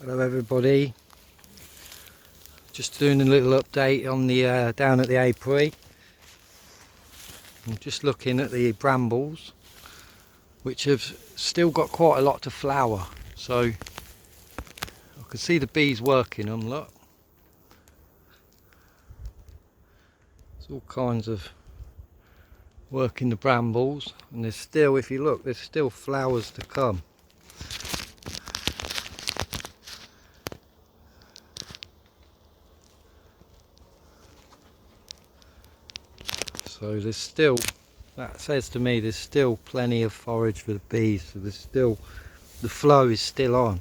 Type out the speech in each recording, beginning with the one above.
Hello everybody, just doing a little update on the down at the apiary. I'm just looking at the brambles, which have still got quite a lot to flower, so I can see the bees working them. Look, there's all kinds of working the brambles, and there's still, if you look, there's still flowers to come. So there's still, that says to me there's still plenty of forage for the bees, so there's still, the flow is still on.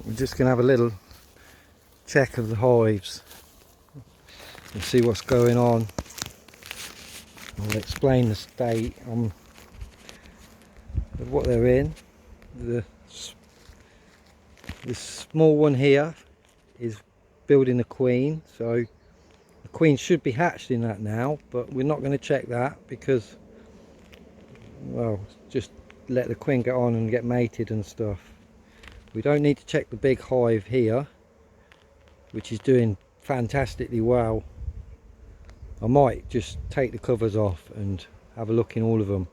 We're just going to have a little check of the hives and see what's going on. I'll explain the state of what they're in. This small one here is building a queen, so the queen should be hatched in that now, but we're not going to check that because, well, just let the queen get on and get mated and stuff. We don't need to check the big hive here, which is doing fantastically well. I might just take the covers off and have a look in all of them.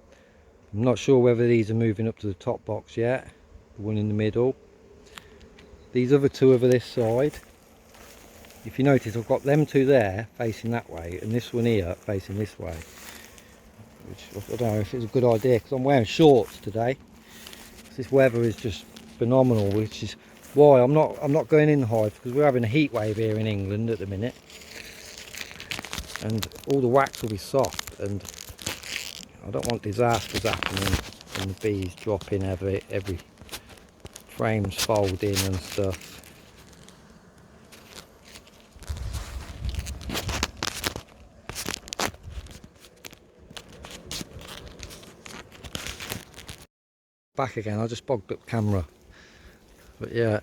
I'm not sure whether these are moving up to the top box yet, the one in the middle. These other two over this side, if you notice, I've got them two there facing that way and this one here facing this way, which I don't know if it's a good idea because I'm wearing shorts today. This weather is just phenomenal, which is why I'm not going in the hive, because we're having a heat wave here in England at the minute, and all the wax will be soft, and I don't want disasters happening and the bees dropping every frames folding and stuff. Back again, I just bogged up camera. But yeah,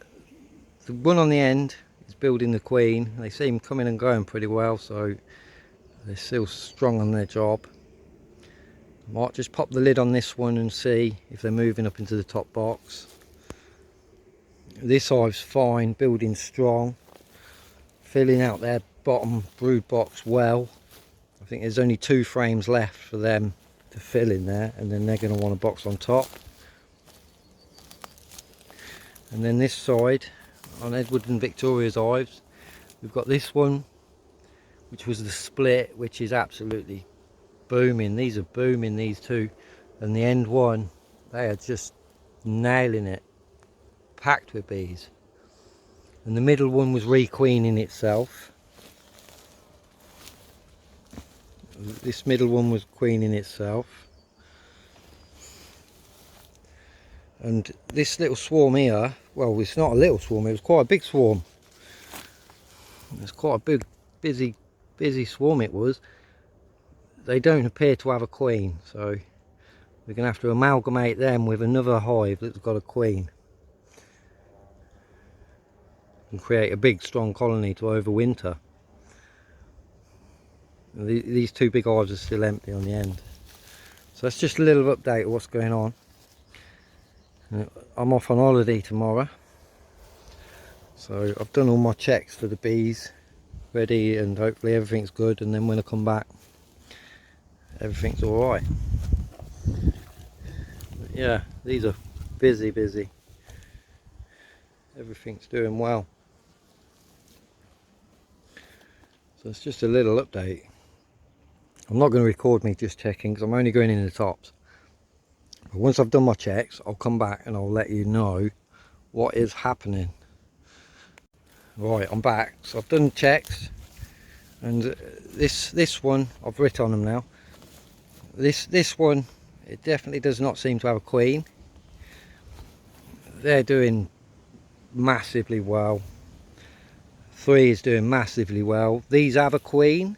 the one on the end is building the queen. They seem coming and going pretty well, so they're still strong on their job. Might just pop the lid on this one and see if they're moving up into the top box. This hive's fine, building strong, filling out their bottom brood box well. I think there's only 2 frames left for them to fill in there, and then they're going to want a box on top. And then this side, on Edward and Victoria's hives, we've got this one, which was the split, which is absolutely booming. These are booming, these two. And the end one, they are just nailing it, packed with bees. And the middle one was requeening itself. This middle one was queening itself. And this little swarm here, well, it's not a little swarm, it was quite a big swarm. It was quite a big, busy swarm it was. They don't appear to have a queen, so we're going to have to amalgamate them with another hive that's got a queen and create a big, strong colony to overwinter. These 2 big hives are still empty on the end. So that's just a little update of what's going on. I'm off on holiday tomorrow, so I've done all my checks for the bees ready, and hopefully everything's good, and then when I come back everything's alright. Yeah, these are busy. Everything's doing well. So it's just a little update. I'm not going to record me just checking because I'm only going in the tops. But once I've done my checks, I'll come back and I'll let you know what is happening. Right, I'm back. So I've done checks, and this one, I've written on them now. This one, it definitely does not seem to have a queen. They're doing massively well. 3 is doing massively well. These have a queen,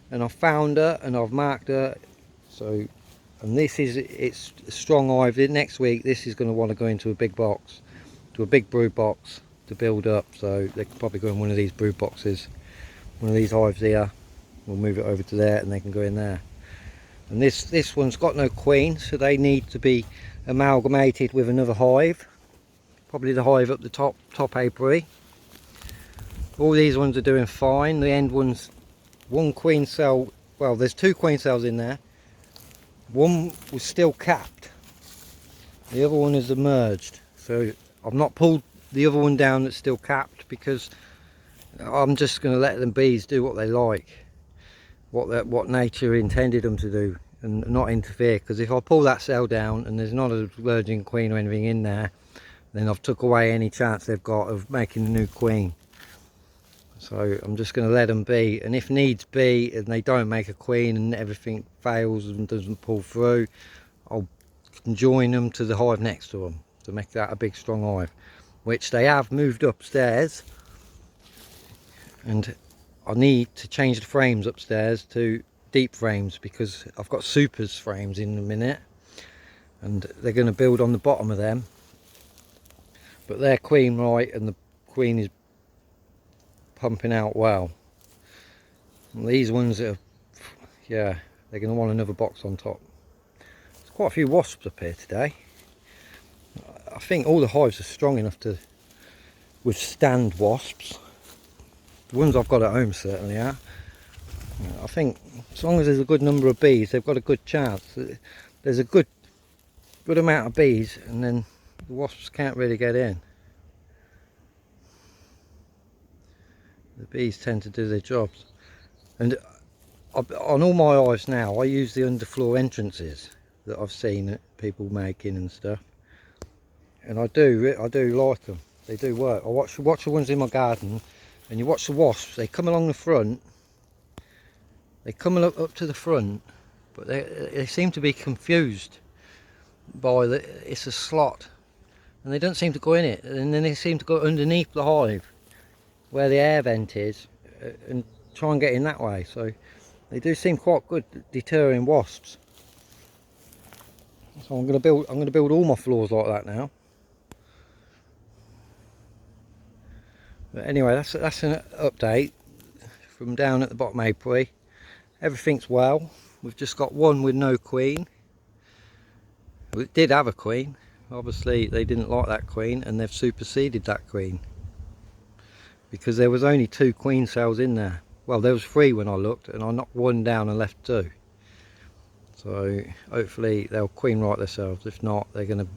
and I've found her and I've marked her. So, and this is, it's a strong hive. Next week this is going to want to go into a big box, to a big brood box to build up, so they can probably go in one of these brood boxes, one of these hives here. We'll move it over to there and they can go in there. And this one's got no queen, so they need to be amalgamated with another hive, probably the hive up the top apiary. All these ones are doing fine. The end ones, one queen cell, well, there's 2 queen cells in there. One was still capped, the other one has emerged, so I've not pulled the other one down that's still capped, because I'm just going to let them bees do what they like, what nature intended them to do, and not interfere. Because if I pull that cell down and there's not a virgin queen or anything in there, then I've took away any chance they've got of making a new queen. So I'm just going to let them be, and if needs be and they don't make a queen and everything fails and doesn't pull through, I'll join them to the hive next to them to make that a big strong hive, which they have moved upstairs. And I need to change the frames upstairs to deep frames, because I've got supers frames in a minute and they're going to build on the bottom of them. But they're queen right, and the queen is pumping out well. And these ones are, yeah, they're going to want another box on top. There's quite a few wasps up here today. I think all the hives are strong enough to withstand wasps. The ones I've got at home certainly are. I think as long as there's a good number of bees, they've got a good chance. There's a good amount of bees, and then the wasps can't really get in. The bees tend to do their jobs. And on all my hives now, I use the underfloor entrances that I've seen people making and stuff. And I do like them. They do work. I watch the ones in my garden, and you watch the wasps. They come along the front. They come up to the front, but they seem to be confused by it's a slot, and they don't seem to go in it. And then they seem to go underneath the hive, where the air vent is, and try and get in that way. So they do seem quite good at deterring wasps. So I'm going to build all my floors like that now. But anyway, that's an update from down at the bottom apiary. Everything's well. We've just got one with no queen. We did have a queen. Obviously they didn't like that queen, and they've superseded that queen, because there was only 2 queen cells in there. Well, there was 3 when I looked, and I knocked one down and left 2. So hopefully they'll queen right themselves. If not, they're going to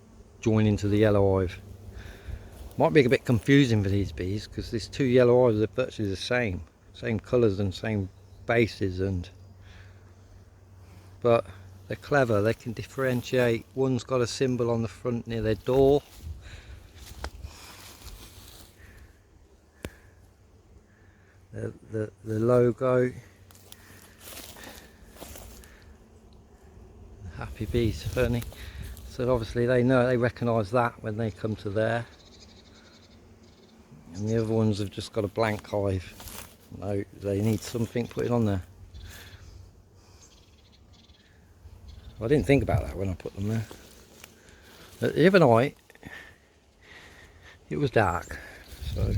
join into the yellow hive. Might be a bit confusing for these bees, because these 2 yellow hives are virtually the same colours and same bases, but they're clever. They can differentiate. One's got a symbol on the front near their door. The logo, HappyBees, funny. So obviously they recognise that when they come to there. And the other ones have just got a blank hive. No, they need something put on there. I didn't think about that when I put them there. But the other night it was dark, so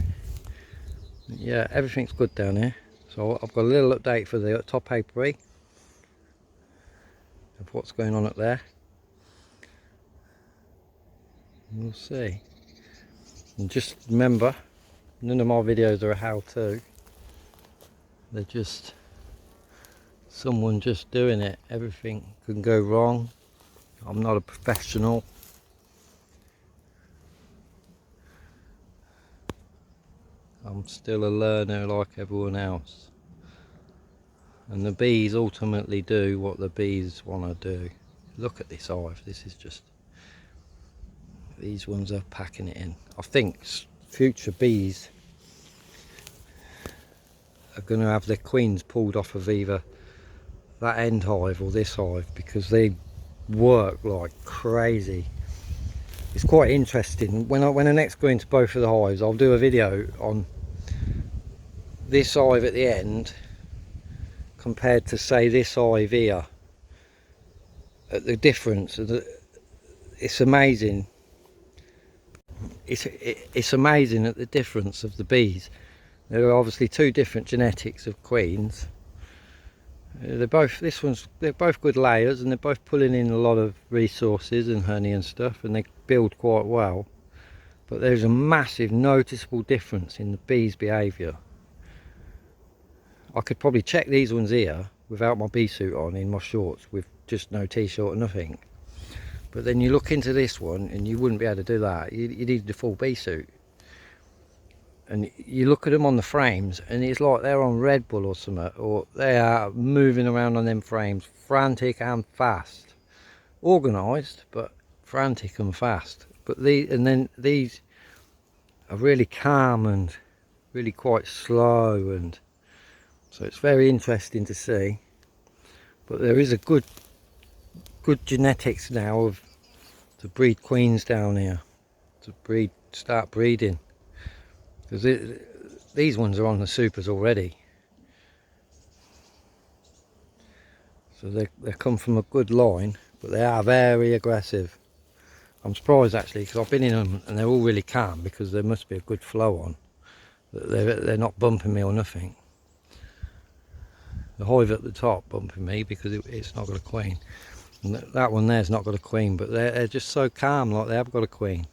yeah, everything's good down here. So I've got a little update for the top apiary of what's going on up there. We'll see. And just remember, none of my videos are a how-to. They're just someone just doing it. Everything can go wrong. I'm not a professional. I'm still a learner like everyone else. And the bees ultimately do what the bees want to do. Look at this hive. This is just... These ones are packing it in. I think future bees are going to have their queens pulled off of either that end hive or this hive, because they work like crazy. It's quite interesting. When I next go into both of the hives, I'll do a video on this hive at the end compared to, say, this hive here. At the difference, it's amazing. It's amazing at the difference of the bees. There are obviously 2 different genetics of queens, They're both good layers, and they're both pulling in a lot of resources and honey and stuff, and they build quite well. But there's a massive noticeable difference in the bees' behaviour. I could probably check these ones here without my bee suit on, in my shorts, with just no t-shirt or nothing. But then you look into this one and you wouldn't be able to do that. You need the full bee suit. And you look at them on the frames and it's like they're on Red Bull or something, or they are moving around on them frames, frantic and fast. Organised, but frantic and fast. But these are really calm and really quite slow, and so it's very interesting to see. But there is a good genetics now to breed queens down here, to start breeding, because these ones are on the supers already, so they come from a good line, but they are very aggressive. I'm surprised actually, because I've been in them and they're all really calm, because there must be a good flow on. They're not bumping me or nothing. The hive at the top bumping me because it's not got a queen, and that one there's not got a queen, but they're just so calm, like they have got a queen.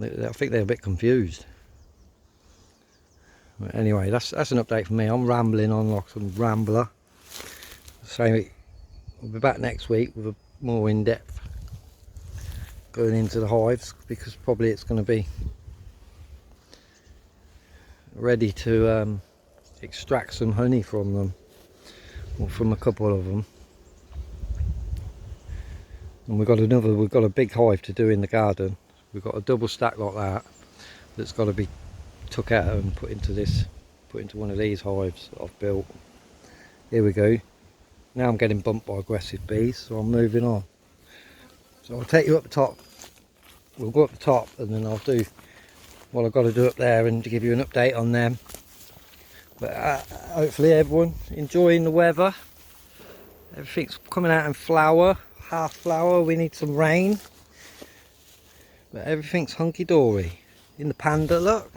I think they're a bit confused. But anyway, that's an update for me. I'm rambling on like some rambler. So we'll be back next week with a more in-depth going into the hives, because probably it's going to be ready to extract some honey from them, or from a couple of them. And we've got a big hive to do in the garden. We've got a double stack like that's got to be took out and put into one of these hives that I've built. Here we go. Now I'm getting bumped by aggressive bees, so I'm moving on. So I'll take you up the top. We'll go up the top and then I'll do what I've got to do up there and to give you an update on them. But hopefully everyone enjoying the weather. Everything's coming out in flower, half flower. We need some rain, but everything's hunky-dory. In the panda, look.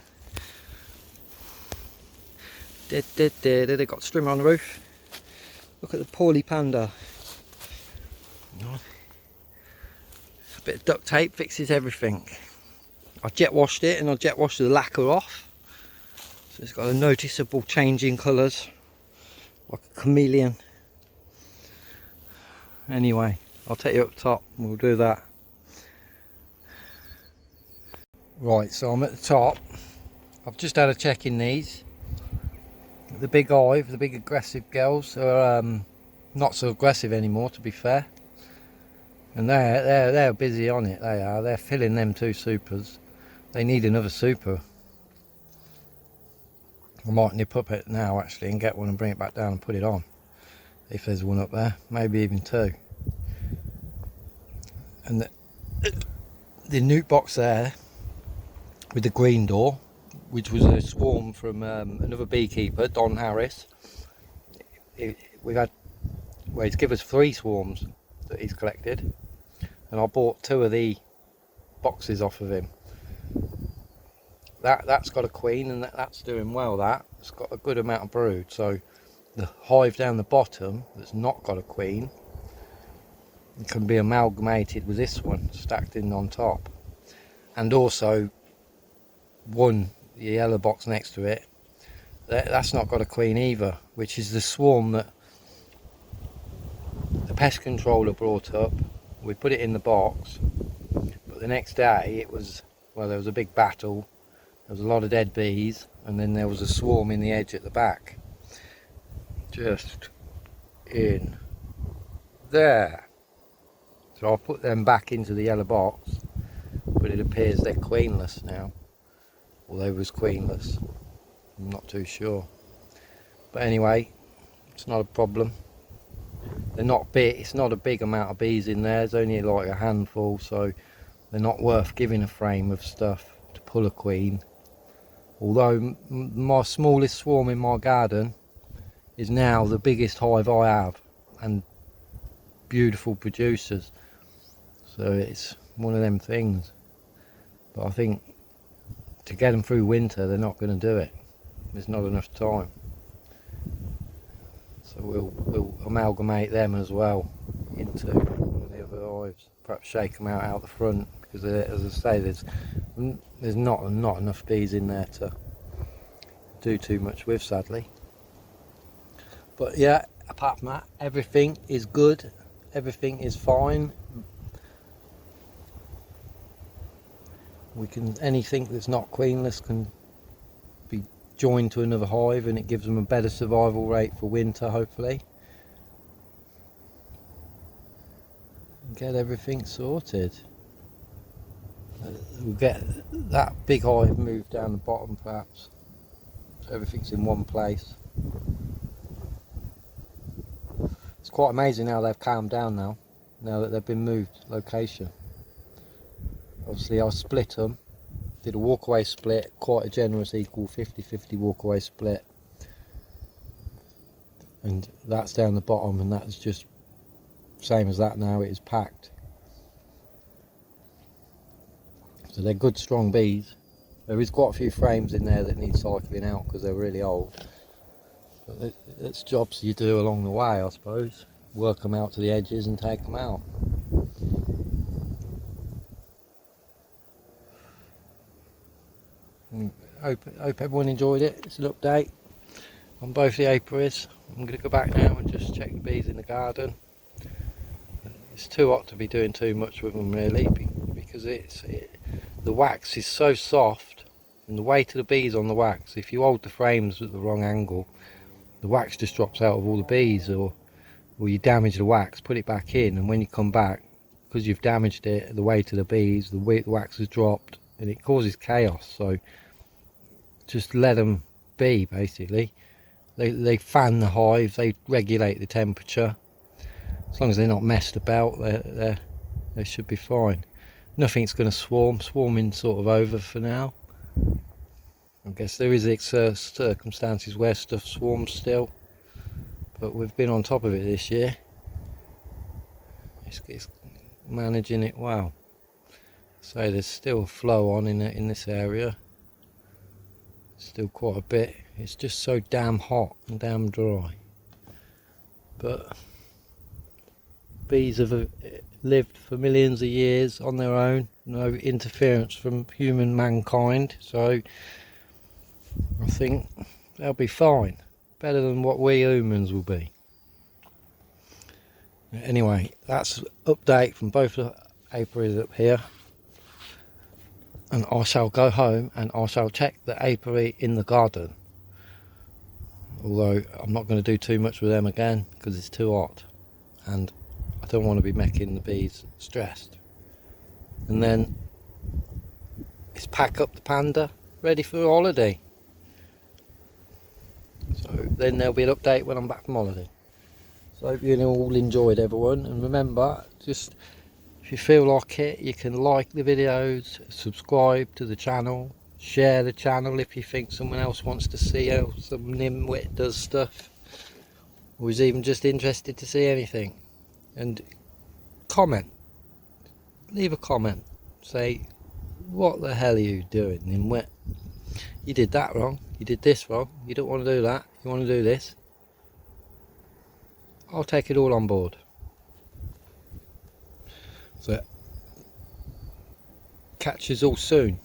They got strimmer on the roof. Look at the poorly panda. A bit of duct tape fixes everything. I jet washed it, and I jet washed the lacquer off, so it's got a noticeable change in colours, like a chameleon. Anyway, I'll take you up top and we'll do that. Right, so I'm at the top. I've just had a check in these. The big hive, the big aggressive girls are not so aggressive anymore, to be fair. And they're busy on it. They're filling them 2 supers. They need another super. I might nip up it now actually and get one and bring it back down and put it on, if there's one up there, maybe even 2. And the newt box there with the green door, which was a swarm from another beekeeper, Don Harris. He's given us 3 swarms that he's collected, and I bought 2 of the boxes off of him. That's got a queen, and that's doing well. It's got a good amount of brood. So the hive down the bottom that's not got a queen, it can be amalgamated with this one stacked in on top. And also the yellow box next to it, that's not got a queen either, which is the swarm that the pest controller brought up. We put it in the box, but the next day there was a big battle. There was a lot of dead bees, and then there was a swarm in the edge at the back, just in there. So I'll put them back into the yellow box, but it appears they're queenless now, or they was queenless. I'm not too sure, but anyway, it's not a problem. They're not big. It's not a big amount of bees in there. There's only like a handful, so they're not worth giving a frame of stuff to pull a queen. Although my smallest swarm in my garden is now the biggest hive I have, and beautiful producers. So it's one of them things. But I think to get them through winter, they're not going to do it. There's not enough time. So we'll amalgamate them as well into one of the other hives. Perhaps shake them out the front, because as I say, there's not enough bees in there to do too much with, sadly. But yeah, apart from that, everything is good, everything is fine. Anything that's not queenless can be joined to another hive, and it gives them a better survival rate for winter, hopefully. Get everything sorted. We'll get that big hive moved down the bottom, perhaps, so everything's in one place. It's quite amazing how they've calmed down now that they've been moved location. Obviously I split them, did a walkaway split, quite a generous equal 50-50 walkaway split, and that's down the bottom, and that's just same as that now. It is packed. So they're good strong bees. There is quite a few frames in there that need cycling out because they're really old. But it's jobs you do along the way, I suppose. Work them out to the edges and take them out. Hope everyone enjoyed it. It's an update on both the apiaries. I'm going to go back now and just check the bees in the garden. It's too hot to be doing too much with them, really, because the wax is so soft, and the weight of the bees on the wax, if you hold the frames at the wrong angle, the wax just drops out of all the bees, or you damage the wax, put it back in, and when you come back, because you've damaged it, the weight of the bees, the wax has dropped, and it causes chaos. So just let them be, basically. They fan the hive, they regulate the temperature. As long as they're not messed about, they should be fine. Nothing's going to swarm. Swarming's sort of over for now. I guess there is circumstances where stuff swarms still, but we've been on top of it this year. It's managing it well. So there's still a flow on in this area. Still quite a bit. It's just so damn hot and damn dry. But bees have lived for millions of years on their own, no interference from mankind, so I think they'll be fine, better than what we humans will be. Anyway, that's an update from both the apiaries up here, and I shall go home and I shall check the apiary in the garden, although I'm not going to do too much with them again because it's too hot, and I don't want to be making the bees stressed. And then it's pack up the panda, ready for holiday. So then there'll be an update when I'm back from holiday. So I hope you all enjoyed, everyone, and remember, just if you feel like it, you can like the videos, subscribe to the channel, share the channel if you think someone else wants to see how some nimwit does stuff, or is even just interested to see anything. And comment, leave a comment, say, what the hell are you doing, nimwit? You did that wrong, you did this wrong, you don't want to do that, you want to do this. I'll take it all on board. So catch us all soon.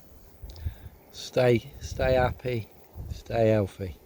Stay happy, stay healthy.